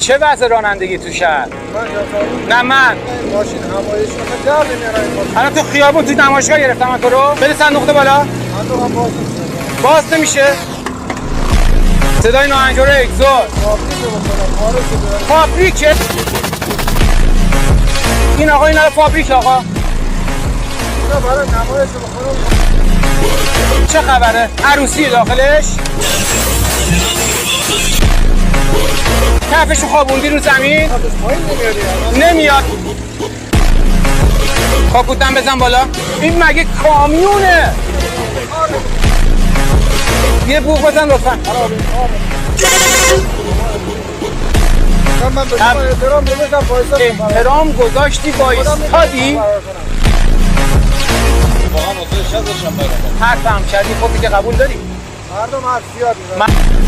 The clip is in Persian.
چه وضع رانندگی تو شهر؟ نه من ماشین همایش کنه در نمیارن این ماشین. الان تو خیابون تو نمایشگاه گرفتم من تو رو. بده صندوق بالا. من تو هم باز نمیشه. صدای ناهنجار اگزوز. فابریکه. این آقا اینا رو فابریک آقا. اینا برای نمایش بخورم. چه خبره؟ عروسی داخلش؟ کفشو خوابوندی رو زمین؟ نمیاد. کاپوتم بزن بالا. این مگه کامیونه؟ یه بوق بزن لطفا. من به احترام گذاشتم وایسادم. احترام گذاشتی وایسادی؟ واقعا واسه شب داشتم برام. حرفم کردی خب دیگه قبول داری؟ مردم حرف زیاد میزنن.